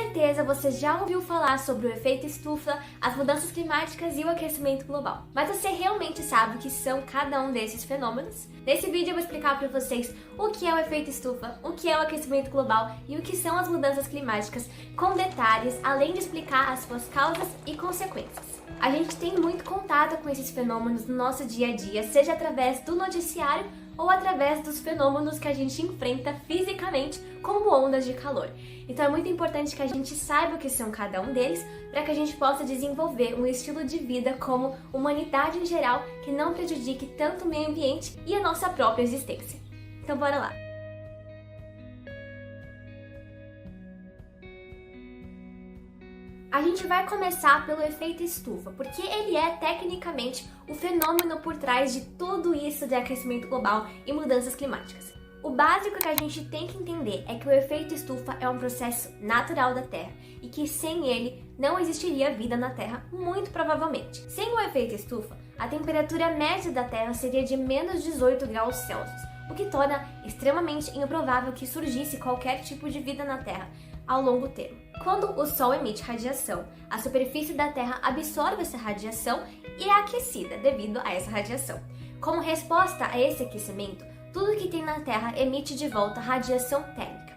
certeza você já ouviu falar sobre o efeito estufa, as mudanças climáticas e o aquecimento global. Mas você realmente sabe o que são cada um desses fenômenos? Nesse vídeo eu vou explicar para vocês o que é o efeito estufa, o que é o aquecimento global e o que são as mudanças climáticas, com detalhes, além de explicar as suas causas e consequências. A gente tem muito contato com esses fenômenos no nosso dia a dia, seja através do noticiário ou através dos fenômenos que a gente enfrenta fisicamente, como ondas de calor. Então é muito importante que a gente saiba o que são cada um deles, para que a gente possa desenvolver um estilo de vida como humanidade em geral, que não prejudique tanto o meio ambiente e a nossa própria existência. Então bora lá! A gente vai começar pelo efeito estufa, porque ele é tecnicamente o fenômeno por trás de tudo isso de aquecimento global e mudanças climáticas. O básico que a gente tem que entender é que o efeito estufa é um processo natural da Terra e que sem ele não existiria vida na Terra, muito provavelmente. Sem o efeito estufa, a temperatura média da Terra seria de menos 18 graus Celsius, o que torna extremamente improvável que surgisse qualquer tipo de vida na Terra ao longo termo. Quando o Sol emite radiação, a superfície da Terra absorve essa radiação e é aquecida devido a essa radiação. Como resposta a esse aquecimento, tudo que tem na Terra emite de volta radiação térmica.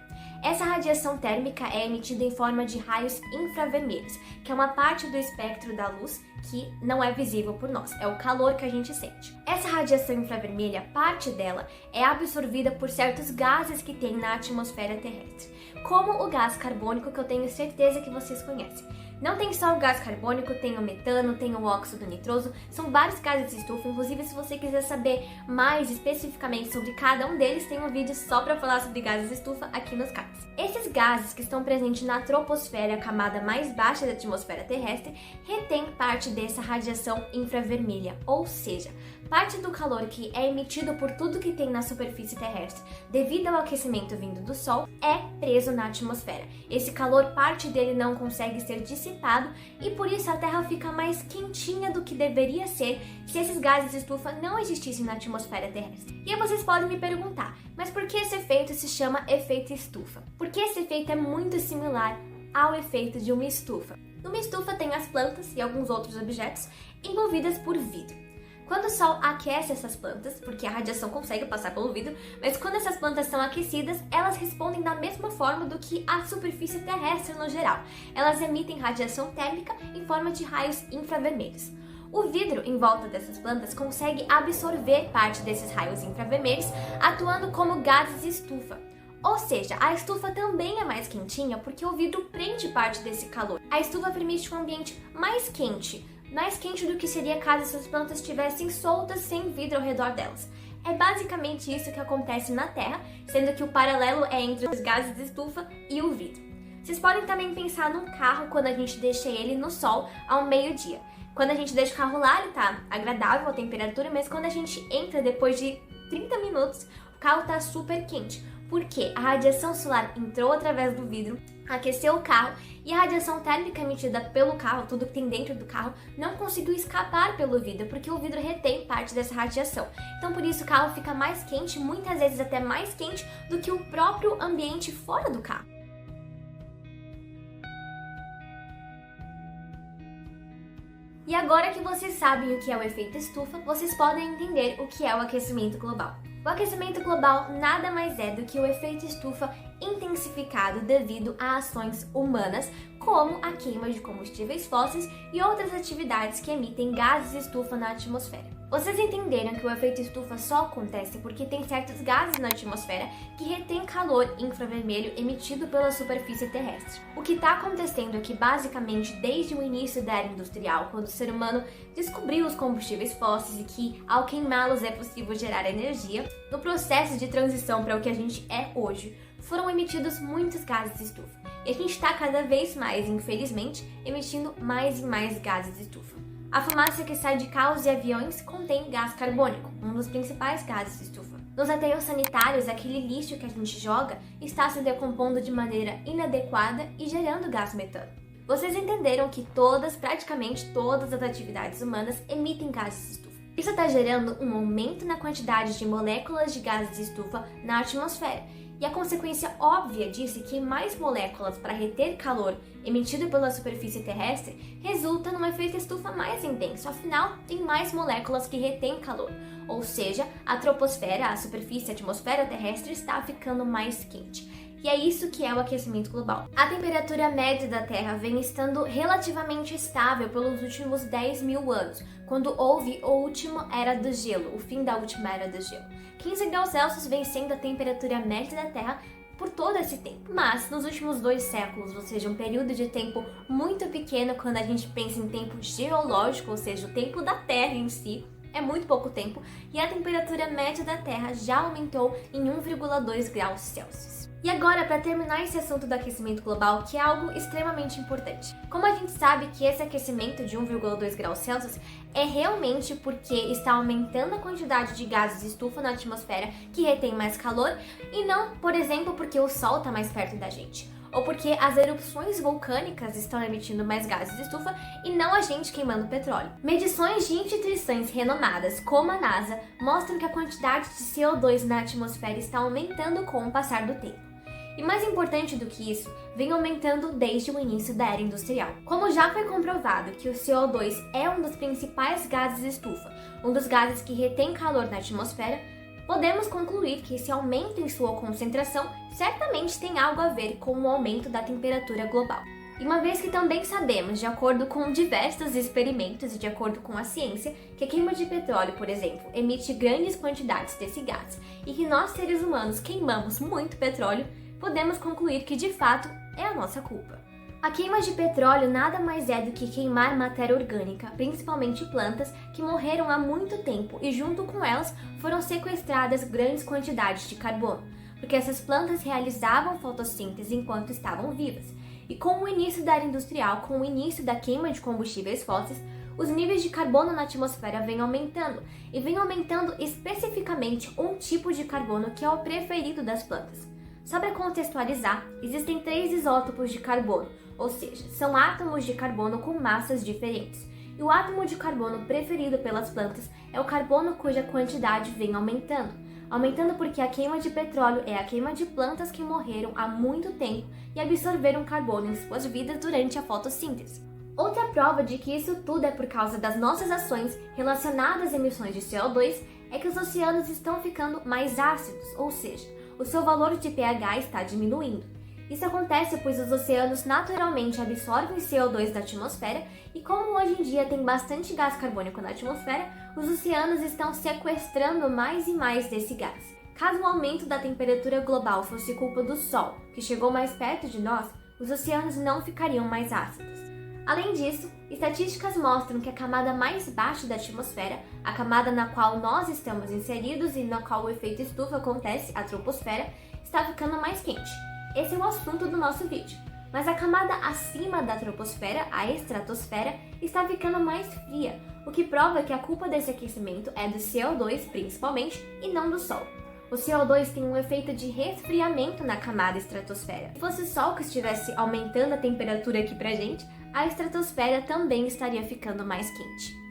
Essa radiação térmica é emitida em forma de raios infravermelhos, que é uma parte do espectro da luz que não é visível por nós, é o calor que a gente sente. Essa radiação infravermelha, parte dela, é absorvida por certos gases que tem na atmosfera terrestre, como o gás carbônico, que eu tenho certeza que vocês conhecem. Não tem só o gás carbônico, tem o metano, tem o óxido nitroso, são vários gases de estufa. Inclusive, se você quiser saber mais especificamente sobre cada um deles, tem um vídeo só para falar sobre gases de estufa aqui nos cards. Esses gases que estão presentes na troposfera, a camada mais baixa da atmosfera terrestre, retém parte dessa radiação infravermelha, ou seja, parte do calor que é emitido por tudo que tem na superfície terrestre devido ao aquecimento vindo do Sol é preso na atmosfera. Esse calor, parte dele não consegue ser dissipado e por isso a Terra fica mais quentinha do que deveria ser se esses gases de estufa não existissem na atmosfera terrestre. E aí vocês podem me perguntar, mas por que esse efeito se chama efeito estufa? Porque esse efeito é muito similar ao efeito de uma estufa. Numa estufa tem as plantas e alguns outros objetos envolvidas por vidro. Quando o Sol aquece essas plantas, porque a radiação consegue passar pelo vidro, mas quando essas plantas são aquecidas, elas respondem da mesma forma do que a superfície terrestre no geral. Elas emitem radiação térmica em forma de raios infravermelhos. O vidro em volta dessas plantas consegue absorver parte desses raios infravermelhos, atuando como gases de estufa. Ou seja, a estufa também é mais quentinha porque o vidro prende parte desse calor. A estufa permite um ambiente mais quente do que seria caso essas plantas estivessem soltas sem vidro ao redor delas. É basicamente isso que acontece na Terra, sendo que o paralelo é entre os gases de estufa e o vidro. Vocês podem também pensar num carro quando a gente deixa ele no sol ao meio-dia. Quando a gente deixa o carro lá, ele tá agradável a temperatura, mas quando a gente entra depois de 30 minutos, o carro tá super quente. Porque a radiação solar entrou através do vidro, aqueceu o carro e a radiação térmica emitida pelo carro, tudo que tem dentro do carro, não conseguiu escapar pelo vidro, porque o vidro retém parte dessa radiação. Então por isso o carro fica mais quente, muitas vezes até mais quente do que o próprio ambiente fora do carro. E agora que vocês sabem o que é o efeito estufa, vocês podem entender o que é o aquecimento global. O aquecimento global nada mais é do que o efeito estufa intensificado devido a ações humanas, como a queima de combustíveis fósseis e outras atividades que emitem gases de estufa na atmosfera. Vocês entenderam que o efeito estufa só acontece porque tem certos gases na atmosfera que retêm calor infravermelho emitido pela superfície terrestre. O que está acontecendo é que, basicamente, desde o início da era industrial, quando o ser humano descobriu os combustíveis fósseis e que, ao queimá-los, é possível gerar energia, no processo de transição para o que a gente é hoje, foram emitidos muitos gases de estufa. E a gente está cada vez mais, infelizmente, emitindo mais e mais gases de estufa. A fumaça que sai de carros e aviões contém gás carbônico, um dos principais gases de estufa. Nos aterros sanitários, aquele lixo que a gente joga está se decompondo de maneira inadequada e gerando gás metano. Vocês entenderam que praticamente todas as atividades humanas emitem gases de estufa. Isso está gerando um aumento na quantidade de moléculas de gases de estufa na atmosfera. E a consequência óbvia disso é que mais moléculas para reter calor emitido pela superfície terrestre resulta num efeito estufa mais intenso, afinal, tem mais moléculas que retêm calor. Ou seja, a troposfera, a superfície, a atmosfera terrestre está ficando mais quente. E é isso que é o aquecimento global. A temperatura média da Terra vem estando relativamente estável pelos últimos 10 mil anos, quando houve a última era do gelo, o fim da última era do gelo. 15 graus Celsius vem sendo a temperatura média da Terra por todo esse tempo. Mas, nos últimos 2 séculos, ou seja, um período de tempo muito pequeno quando a gente pensa em tempo geológico, ou seja, o tempo da Terra em si, é muito pouco tempo, e a temperatura média da Terra já aumentou em 1,2 graus Celsius. E agora, para terminar esse assunto do aquecimento global, que é algo extremamente importante. Como a gente sabe que esse aquecimento de 1,2 graus Celsius é realmente porque está aumentando a quantidade de gases de estufa na atmosfera que retém mais calor, e não, por exemplo, porque o Sol está mais perto da gente, ou porque as erupções vulcânicas estão emitindo mais gases de estufa e não a gente queimando petróleo. Medições de instituições renomadas, como a NASA, mostram que a quantidade de CO2 na atmosfera está aumentando com o passar do tempo. E mais importante do que isso, vem aumentando desde o início da era industrial. Como já foi comprovado que o CO2 é um dos principais gases de estufa, um dos gases que retém calor na atmosfera, podemos concluir que esse aumento em sua concentração certamente tem algo a ver com o aumento da temperatura global. E uma vez que também sabemos, de acordo com diversos experimentos e de acordo com a ciência, que a queima de petróleo, por exemplo, emite grandes quantidades desse gás e que nós seres humanos queimamos muito petróleo, podemos concluir que de fato é a nossa culpa. A queima de petróleo nada mais é do que queimar matéria orgânica, principalmente plantas, que morreram há muito tempo e junto com elas foram sequestradas grandes quantidades de carbono, porque essas plantas realizavam fotossíntese enquanto estavam vivas. E com o início da era industrial, com o início da queima de combustíveis fósseis, os níveis de carbono na atmosfera vêm aumentando, e vem aumentando especificamente um tipo de carbono que é o preferido das plantas. Só para contextualizar, existem 3 isótopos de carbono, ou seja, são átomos de carbono com massas diferentes. E o átomo de carbono preferido pelas plantas é o carbono cuja quantidade vem aumentando porque a queima de petróleo é a queima de plantas que morreram há muito tempo e absorveram carbono em suas vidas durante a fotossíntese. Outra prova de que isso tudo é por causa das nossas ações relacionadas às emissões de CO2 é que os oceanos estão ficando mais ácidos, ou seja, o seu valor de pH está diminuindo. Isso acontece pois os oceanos naturalmente absorvem CO2 da atmosfera e como hoje em dia tem bastante gás carbônico na atmosfera, os oceanos estão sequestrando mais e mais desse gás. Caso o aumento da temperatura global fosse culpa do Sol, que chegou mais perto de nós, os oceanos não ficariam mais ácidos. Além disso, estatísticas mostram que a camada mais baixa da atmosfera, a camada na qual nós estamos inseridos e na qual o efeito estufa acontece, a troposfera, está ficando mais quente. Esse é o assunto do nosso vídeo. Mas a camada acima da troposfera, a estratosfera, está ficando mais fria, o que prova que a culpa desse aquecimento é do CO2 principalmente e não do Sol. O CO2 tem um efeito de resfriamento na camada estratosfera. Se fosse o Sol que estivesse aumentando a temperatura aqui pra gente, a estratosfera também estaria ficando mais quente.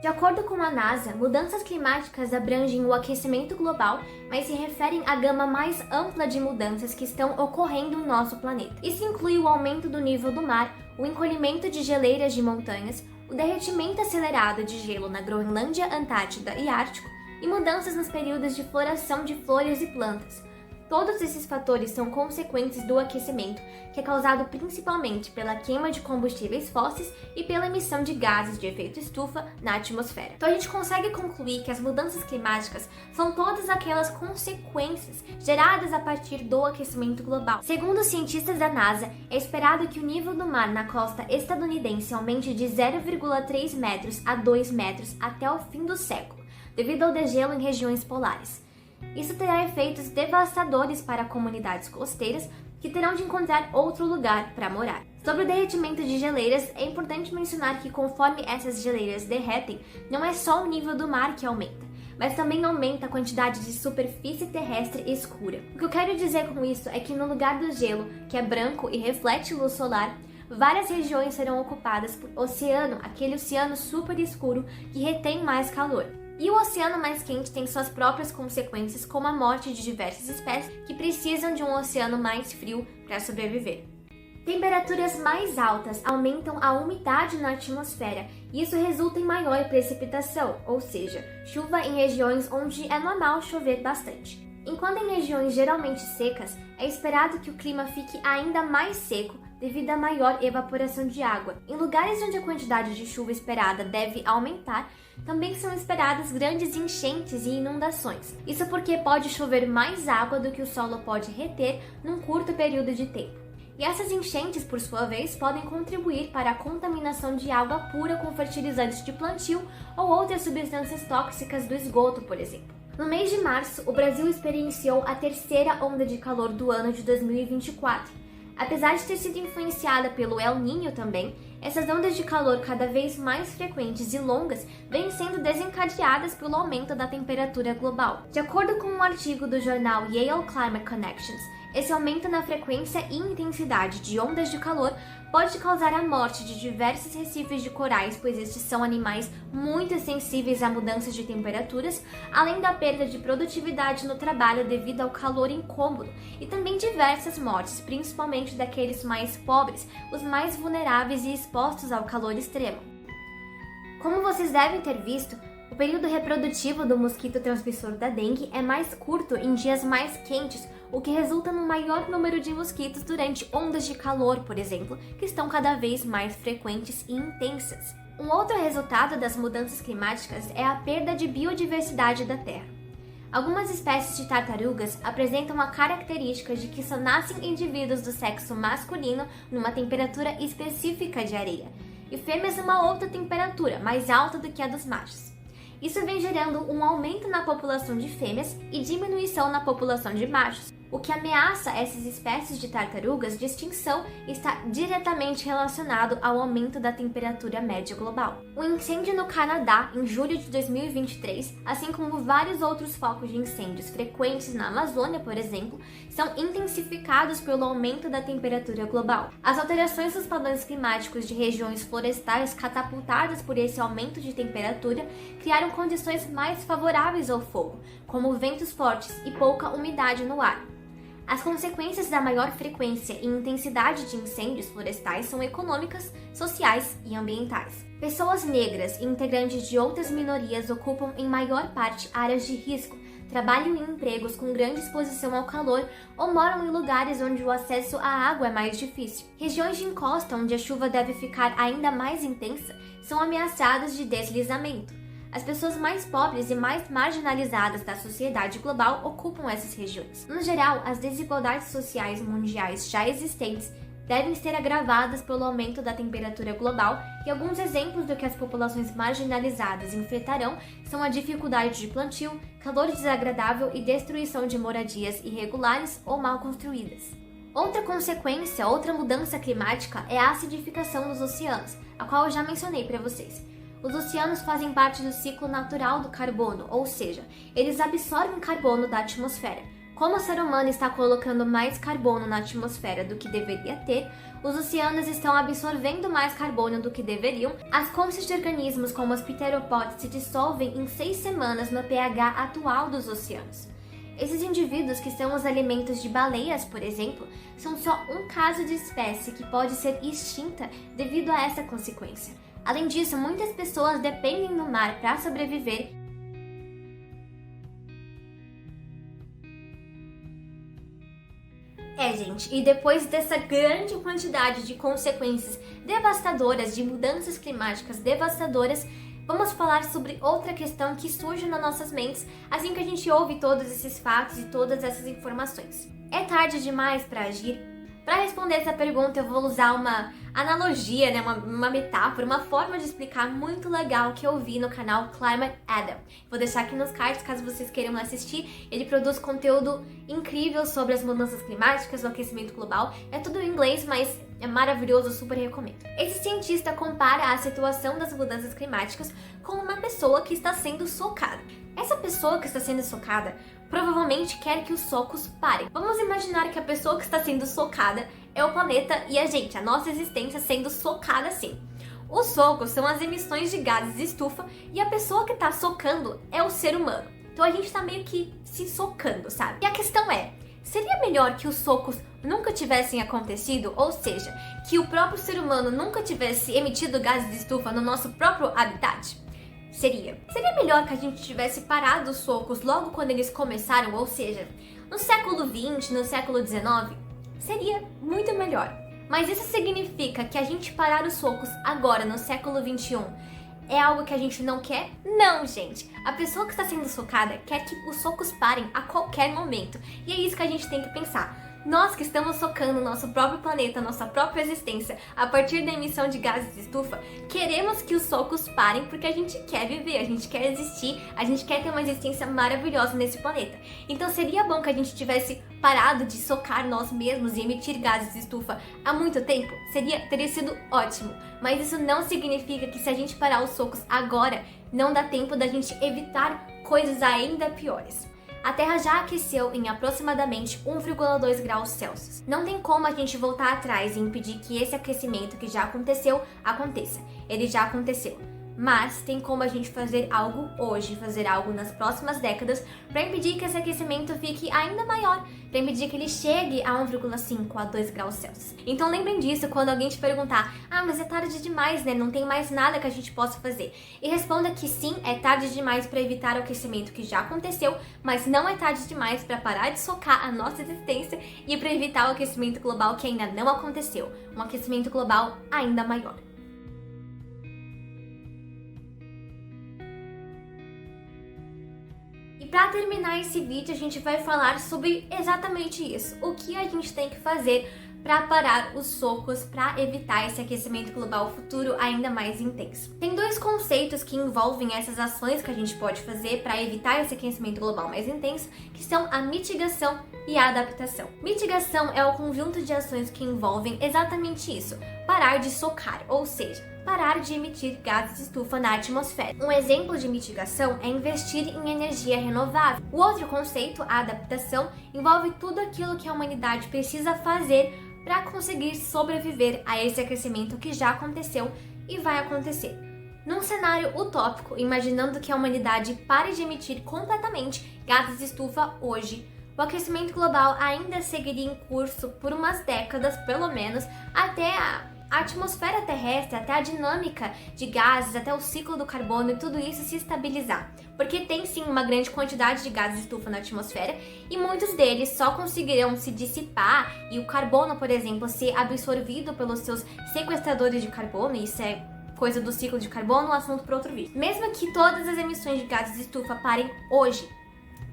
De acordo com a NASA, mudanças climáticas abrangem o aquecimento global, mas se referem à gama mais ampla de mudanças que estão ocorrendo no nosso planeta. Isso inclui o aumento do nível do mar, o encolhimento de geleiras de montanhas, o derretimento acelerado de gelo na Groenlândia, Antártida e Ártico, e mudanças nos períodos de floração de flores e plantas. Todos esses fatores são consequências do aquecimento, que é causado principalmente pela queima de combustíveis fósseis e pela emissão de gases de efeito estufa na atmosfera. Então a gente consegue concluir que as mudanças climáticas são todas aquelas consequências geradas a partir do aquecimento global. Segundo os cientistas da NASA, é esperado que o nível do mar na costa estadunidense aumente de 0,3 metros a 2 metros até o fim do século, devido ao degelo em regiões polares. Isso terá efeitos devastadores para comunidades costeiras que terão de encontrar outro lugar para morar. Sobre o derretimento de geleiras, é importante mencionar que conforme essas geleiras derretem, não é só o nível do mar que aumenta, mas também aumenta a quantidade de superfície terrestre escura. O que eu quero dizer com isso é que no lugar do gelo, que é branco e reflete luz solar, várias regiões serão ocupadas por oceano, aquele oceano super escuro que retém mais calor. E o oceano mais quente tem suas próprias consequências, como a morte de diversas espécies que precisam de um oceano mais frio para sobreviver. Temperaturas mais altas aumentam a umidade na atmosfera e isso resulta em maior precipitação, ou seja, chuva em regiões onde é normal chover bastante. Enquanto em regiões geralmente secas, é esperado que o clima fique ainda mais seco devido à maior evaporação de água. Em lugares onde a quantidade de chuva esperada deve aumentar, também são esperadas grandes enchentes e inundações. Isso porque pode chover mais água do que o solo pode reter num curto período de tempo. E essas enchentes, por sua vez, podem contribuir para a contaminação de água pura com fertilizantes de plantio ou outras substâncias tóxicas do esgoto, por exemplo. No mês de março, o Brasil experienciou a terceira onda de calor do ano de 2024. Apesar de ter sido influenciada pelo El Niño também, essas ondas de calor cada vez mais frequentes e longas vêm sendo desencadeadas pelo aumento da temperatura global. De acordo com um artigo do jornal Yale Climate Connections, esse aumento na frequência e intensidade de ondas de calor pode causar a morte de diversos recifes de corais, pois estes são animais muito sensíveis a mudanças de temperaturas, além da perda de produtividade no trabalho devido ao calor incômodo, e também diversas mortes, principalmente daqueles mais pobres, os mais vulneráveis e expostos ao calor extremo. Como vocês devem ter visto, o período reprodutivo do mosquito transmissor da dengue é mais curto em dias mais quentes, o que resulta num maior número de mosquitos durante ondas de calor, por exemplo, que estão cada vez mais frequentes e intensas. Um outro resultado das mudanças climáticas é a perda de biodiversidade da Terra. Algumas espécies de tartarugas apresentam a característica de que só nascem indivíduos do sexo masculino numa temperatura específica de areia, e fêmeas numa outra temperatura, mais alta do que a dos machos. Isso vem gerando um aumento na população de fêmeas e diminuição na população de machos, o que ameaça essas espécies de tartarugas de extinção e está diretamente relacionado ao aumento da temperatura média global. O incêndio no Canadá, em julho de 2023, assim como vários outros focos de incêndios frequentes na Amazônia, por exemplo, são intensificados pelo aumento da temperatura global. As alterações dos padrões climáticos de regiões florestais catapultadas por esse aumento de temperatura criaram condições mais favoráveis ao fogo, como ventos fortes e pouca umidade no ar. As consequências da maior frequência e intensidade de incêndios florestais são econômicas, sociais e ambientais. Pessoas negras e integrantes de outras minorias ocupam em maior parte áreas de risco, trabalham em empregos com grande exposição ao calor ou moram em lugares onde o acesso à água é mais difícil. Regiões de encosta onde a chuva deve ficar ainda mais intensa são ameaçadas de deslizamento. As pessoas mais pobres e mais marginalizadas da sociedade global ocupam essas regiões. No geral, as desigualdades sociais mundiais já existentes devem ser agravadas pelo aumento da temperatura global, e alguns exemplos do que as populações marginalizadas enfrentarão são a dificuldade de plantio, calor desagradável e destruição de moradias irregulares ou mal construídas. Outra consequência, outra mudança climática é a acidificação dos oceanos, a qual eu já mencionei para vocês. Os oceanos fazem parte do ciclo natural do carbono, ou seja, eles absorvem carbono da atmosfera. Como o ser humano está colocando mais carbono na atmosfera do que deveria ter, os oceanos estão absorvendo mais carbono do que deveriam. As conchas de organismos como os pteropods se dissolvem em 6 semanas no pH atual dos oceanos. Esses indivíduos, que são os alimentos de baleias, por exemplo, são só um caso de espécie que pode ser extinta devido a essa consequência. Além disso, muitas pessoas dependem do mar para sobreviver. Gente, e depois dessa grande quantidade de consequências devastadoras, de mudanças climáticas devastadoras, vamos falar sobre outra questão que surge nas nossas mentes assim que a gente ouve todos esses fatos e todas essas informações. É tarde demais para agir? Para responder essa pergunta, eu vou usar uma analogia, uma metáfora, uma forma de explicar muito legal que eu vi no canal Climate Adam. Vou deixar aqui nos cards caso vocês queiram assistir. Ele produz conteúdo incrível sobre as mudanças climáticas, o aquecimento global. É tudo em inglês, mas é maravilhoso, eu super recomendo. Esse cientista compara a situação das mudanças climáticas com uma pessoa que está sendo socada. Essa pessoa que está sendo socada provavelmente quer que os socos parem. Vamos imaginar que a pessoa que está sendo socada é o planeta e a gente, a nossa existência sendo socada assim. Os socos são as emissões de gases de estufa e a pessoa que está socando é o ser humano. Então a gente está meio que se socando, sabe? E a questão é, seria melhor que os socos nunca tivessem acontecido? Ou seja, que o próprio ser humano nunca tivesse emitido gases de estufa no nosso próprio habitat? Seria melhor que a gente tivesse parado os socos logo quando eles começaram, ou seja, no século XX, no século XIX? Seria muito melhor. Mas isso significa que a gente parar os socos agora, no século XXI, é algo que a gente não quer? Não, gente! A pessoa que está sendo socada quer que os socos parem a qualquer momento. E é isso que a gente tem que pensar. Nós que estamos socando o nosso próprio planeta, nossa própria existência, a partir da emissão de gases de estufa, queremos que os socos parem porque a gente quer viver, a gente quer existir, a gente quer ter uma existência maravilhosa nesse planeta. Então seria bom que a gente tivesse parado de socar nós mesmos e emitir gases de estufa há muito tempo? Teria sido ótimo. Mas isso não significa que se a gente parar os socos agora, não dá tempo da gente evitar coisas ainda piores. A Terra já aqueceu em aproximadamente 1,2 graus Celsius. Não tem como a gente voltar atrás e impedir que esse aquecimento que já aconteceu, aconteça. Ele já aconteceu. Mas tem como a gente fazer algo hoje, fazer algo nas próximas décadas para impedir que esse aquecimento fique ainda maior, para impedir que ele chegue a 1,5 a 2 graus Celsius. Então lembrem disso quando alguém te perguntar: ah, mas é tarde demais, né? Não tem mais nada que a gente possa fazer. E responda que sim, é tarde demais para evitar o aquecimento que já aconteceu, mas não é tarde demais para parar de socar a nossa existência e para evitar o aquecimento global que ainda não aconteceu, um aquecimento global ainda maior. E para terminar esse vídeo, a gente vai falar sobre exatamente isso. O que a gente tem que fazer para parar os socos, para evitar esse aquecimento global futuro ainda mais intenso. Tem dois conceitos que envolvem essas ações que a gente pode fazer para evitar esse aquecimento global mais intenso, que são a mitigação e a adaptação. Mitigação é o conjunto de ações que envolvem exatamente isso: parar de socar, ou seja, parar de emitir gases de estufa na atmosfera. Um exemplo de mitigação é investir em energia renovável. O outro conceito, a adaptação, envolve tudo aquilo que a humanidade precisa fazer para conseguir sobreviver a esse aquecimento que já aconteceu e vai acontecer. Num cenário utópico, imaginando que a humanidade pare de emitir completamente gases de estufa hoje, o aquecimento global ainda seguiria em curso por umas décadas, pelo menos, até a atmosfera terrestre, até a dinâmica de gases, até o ciclo do carbono e tudo isso se estabilizar. Porque tem sim uma grande quantidade de gases de estufa na atmosfera e muitos deles só conseguirão se dissipar e o carbono, por exemplo, ser absorvido pelos seus sequestradores de carbono. Isso é coisa do ciclo de carbono, um assunto para outro vídeo. Mesmo que todas as emissões de gases de estufa parem hoje,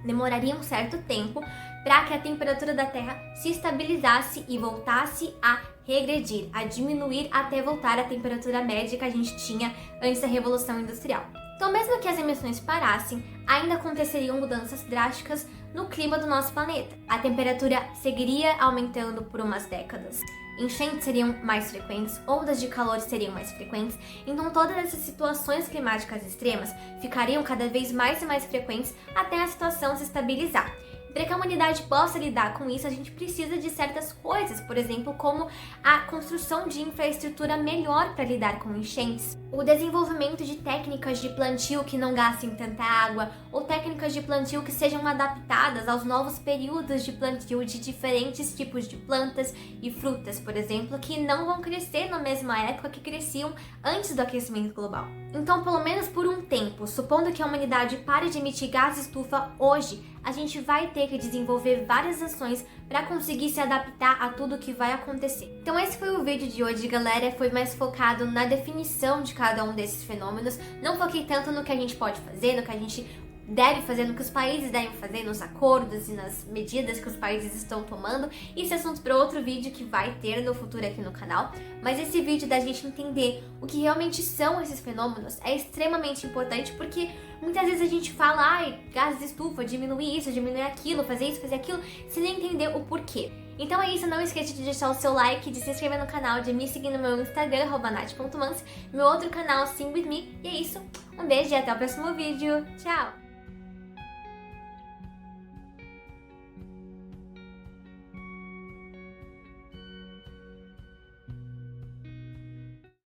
demoraria um certo tempo para que a temperatura da Terra se estabilizasse e voltasse a regredir, a diminuir até voltar à temperatura média que a gente tinha antes da Revolução Industrial. Então, mesmo que as emissões parassem, ainda aconteceriam mudanças drásticas no clima do nosso planeta. A temperatura seguiria aumentando por umas décadas. Enchentes seriam mais frequentes, ondas de calor seriam mais frequentes, então todas essas situações climáticas extremas ficariam cada vez mais e mais frequentes até a situação se estabilizar. Para que a humanidade possa lidar com isso, a gente precisa de certas coisas, por exemplo, como a construção de infraestrutura melhor para lidar com enchentes, o desenvolvimento de técnicas de plantio que não gastem tanta água, ou técnicas de plantio que sejam adaptadas aos novos períodos de plantio de diferentes tipos de plantas e frutas, por exemplo, que não vão crescer na mesma época que cresciam antes do aquecimento global. Então, pelo menos por um tempo, supondo que a humanidade pare de emitir gás estufa hoje, a gente vai ter que desenvolver várias ações para conseguir se adaptar a tudo que vai acontecer. Então esse foi o vídeo de hoje, galera. Foi mais focado na definição de cada um desses fenômenos. Não foquei tanto no que a gente pode fazer, no que a gente deve fazer, no que os países devem fazer, nos acordos e nas medidas que os países estão tomando. Isso é assunto para outro vídeo que vai ter no futuro aqui no canal. Mas esse vídeo da gente entender o que realmente são esses fenômenos é extremamente importante, porque muitas vezes a gente fala, ai, gases de estufa, diminuir isso, diminuir aquilo, fazer isso, fazer aquilo, sem nem entender o porquê. Então é isso, não esqueça de deixar o seu like, de se inscrever no canal, de me seguir no meu Instagram, @nath.mance, meu outro canal, Sing With Me. E é isso, um beijo e até o próximo vídeo. Tchau!